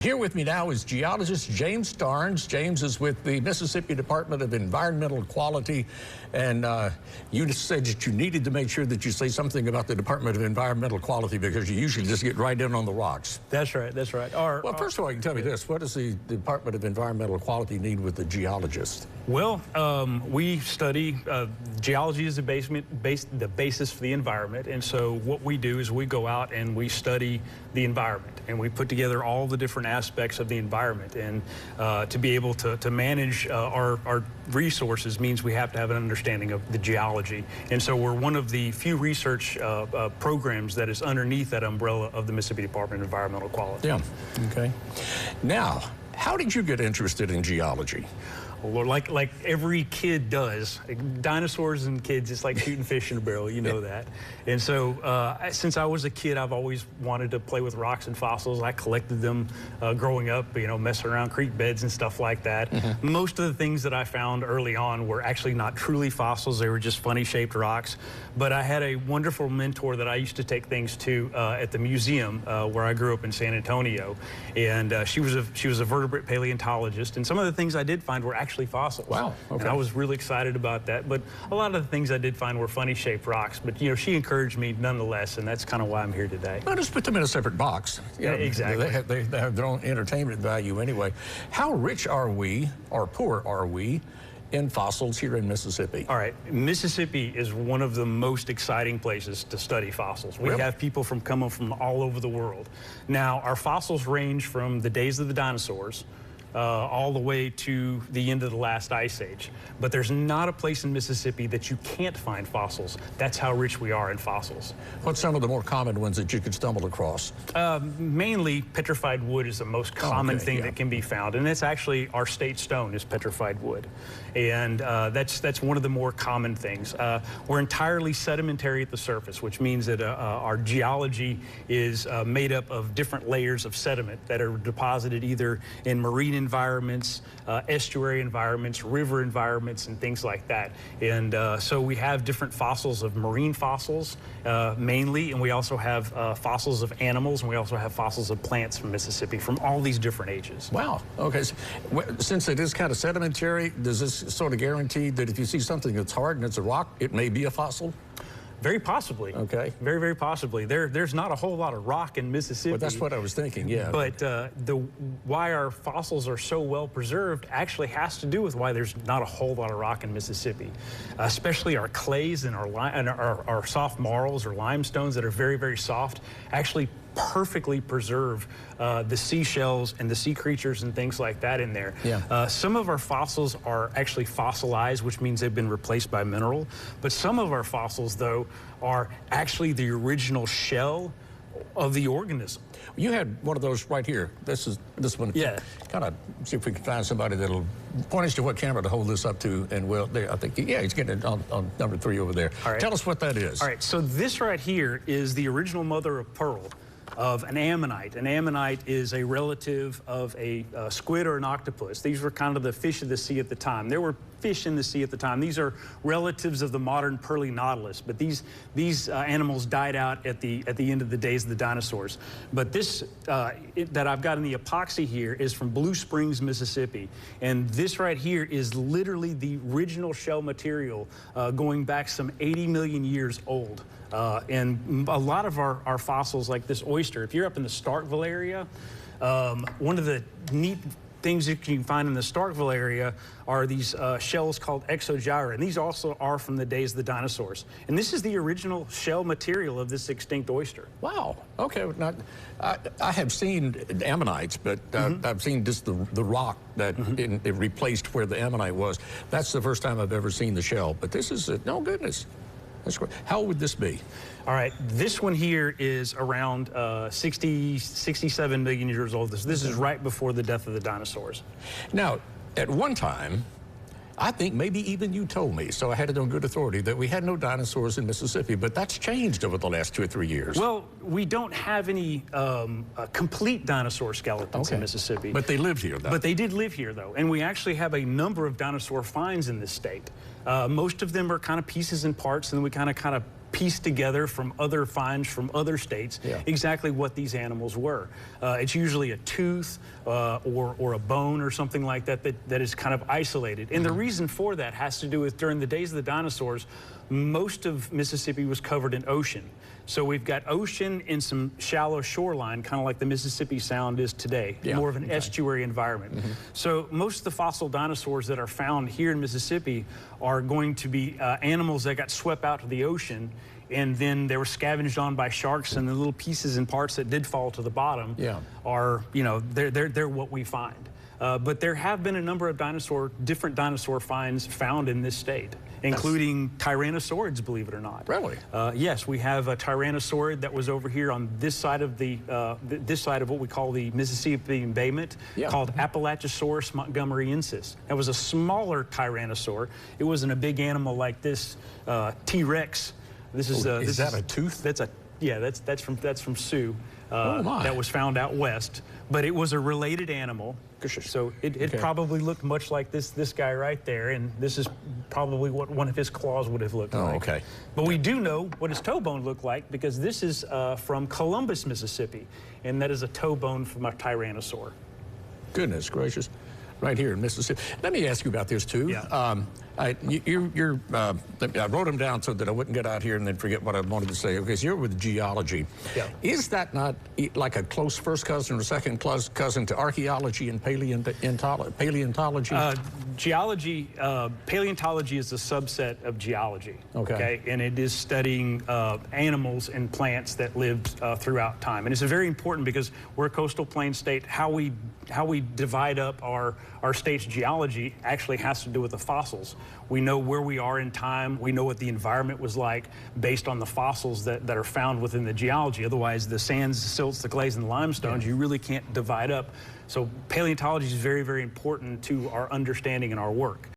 Here with me now is geologist James Starnes. James is with the Mississippi Department of Environmental Quality, and you just said that you needed to make sure that you say something about the Department of Environmental Quality because you usually just get right in on the rocks. That's right, that's right. Well, first of all, you can tell me this. What does the Department of Environmental Quality need with the geologist? Well, we study, geology is the basis for the environment, and so what we do is we go out and we study the environment, and we put together all the different aspects of the environment, and to be able to manage our resources means we have to have an understanding of the geology, and so we're one of the few research programs that is underneath that umbrella of the Mississippi Department of Environmental Quality. Yeah, okay. Now, how did you get interested in geology? Well, like every kid does. Dinosaurs and kids, it's like shooting fish in a barrel, you know that. And so since I was a kid, I've always wanted to play with rocks and fossils. I collected them growing up, you know, messing around creek beds and stuff like that. Mm-hmm. Most of the things that I found early on were actually not truly fossils. They were just funny shaped rocks. But I had a wonderful mentor that I used to take things to at the museum where I grew up in San Antonio. And she was a vertebrate paleontologist. And some of the things I did find were actually fossils. Wow. Okay. And I was really excited about that. But a lot of the things I did find were funny shaped rocks. But, you know, she encouraged me nonetheless, and that's kind of why I'm here today. Well, just put them in a separate box. Yeah, exactly. They have their own entertainment value anyway. How rich are we, or poor are we, in fossils here in Mississippi? All right, Mississippi is one of the most exciting places to study fossils. We have people coming from all over the world. Now, our fossils range from the days of the dinosaurs all the way to the end of the last ice age. But there's not a place in Mississippi that you can't find fossils. That's how rich we are in fossils. What's some of the more common ones that you could stumble across? Mainly petrified wood is the most common thing that can be found, and it's actually our state stone is petrified wood. And that's one of the more common things. We're entirely sedimentary at the surface, which means that our geology is made up of different layers of sediment that are deposited either in marine environments, estuary environments, river environments, and things like that. And so we have different fossils of marine fossils mainly, and we also have fossils of animals, and we also have fossils of plants from Mississippi from all these different ages. Wow. Okay. So, since it is kind of sedimentary, does this sort of guarantee that if you see something that's hard and it's a rock, it may be a fossil? Very possibly. Okay. Very, very possibly. There's not a whole lot of rock in Mississippi. Well, that's what I was thinking, yeah. But why our fossils are so well preserved actually has to do with why there's not a whole lot of rock in Mississippi. Especially our clays and our soft marls or limestones that are very, very soft actually perfectly preserve the seashells and the sea creatures and things like that in there. Yeah. Some of our fossils are actually fossilized, which means they've been replaced by mineral. But some of our fossils, though, are actually the original shell of the organism. You had one of those right here. This one. Yeah. Kind of see if we can find somebody that'll point us to what camera to hold this up to, and we'll. I think he's getting it on number 3 over there. All right. Tell us what that is. All right. So this right here is the original mother of pearl of an ammonite. An ammonite is a relative of a squid or an octopus. These were kind of the fish of the sea at the time. There were fish in the sea at the time. These are relatives of the modern pearly nautilus, but these animals died out at the end of the days of the dinosaurs. But this that I've got in the epoxy here is from Blue Springs, Mississippi, and this right here is literally the original shell material going back some 80 million years old. And a lot of our fossils, like this oyster, if you're up in the Starkville area, one of the neat things that you can find in the Starkville area are these shells called exogyra, and these also are from the days of the dinosaurs. And this is the original shell material of this extinct oyster. Wow. Okay. Now, I have seen ammonites, but I've seen just the rock that it replaced where the ammonite was. That's the first time I've ever seen the shell. But this is no goodness. That's great. How old would this be? All right, this one here is around 67 million years old. This is right before the death of the dinosaurs. Now, at one time, I think maybe even you told me, so I had it on good authority, that we had no dinosaurs in Mississippi, but that's changed over the last 2 or 3 years. Well, we don't have any complete dinosaur skeletons in Mississippi. But they lived here, though. But they did live here, though, and we actually have a number of dinosaur finds in this state. Most of them are kind of pieces and parts, and we kind of piece together from other finds from other states exactly what these animals were. It's usually a tooth or a bone or something like that that is kind of isolated. And the reason for that has to do with during the days of the dinosaurs, most of Mississippi was covered in ocean. So we've got ocean and some shallow shoreline, kind of like the Mississippi Sound is today, more of an estuary environment. So most of the fossil dinosaurs that are found here in Mississippi are going to be animals that got swept out to the ocean, and then they were scavenged on by sharks, and the little pieces and parts that did fall to the bottom are, you know, they're what we find. But there have been a number of different dinosaur finds found in this state, including tyrannosaurids, believe it or not. Really? Yes, we have a tyrannosaurid that was over here on this side of this side of what we call the Mississippi embayment, called Appalachosaurus montgomeryensis. That was a smaller tyrannosaur. It wasn't a big animal like this T-Rex. This is is that a tooth? That's from Sioux. That was found out west, but it was a related animal. So it probably looked much like this guy right there, and this is probably what one of his claws would have looked like. But we do know what his toe bone looked like, because this is from Columbus, Mississippi, and that is a toe bone from a tyrannosaur. Goodness gracious. Right here in Mississippi. Let me ask you about this too. I wrote them down so that I wouldn't get out here and then forget what I wanted to say. Okay, so you're with geology. Is that not like a close first cousin or second cousin to archaeology and paleontology? Geology, paleontology is a subset of geology. Okay, and it is studying animals and plants that lived throughout time. And it's very important because we're a coastal plain state. How we divide up our state's geology actually has to do with the fossils. We know where we are in time. We know what the environment was like based on the fossils that are found within the geology. Otherwise, the sands, the silts, the clays, and the limestones, you really can't divide up. So paleontology is very, very important to our understanding and our work.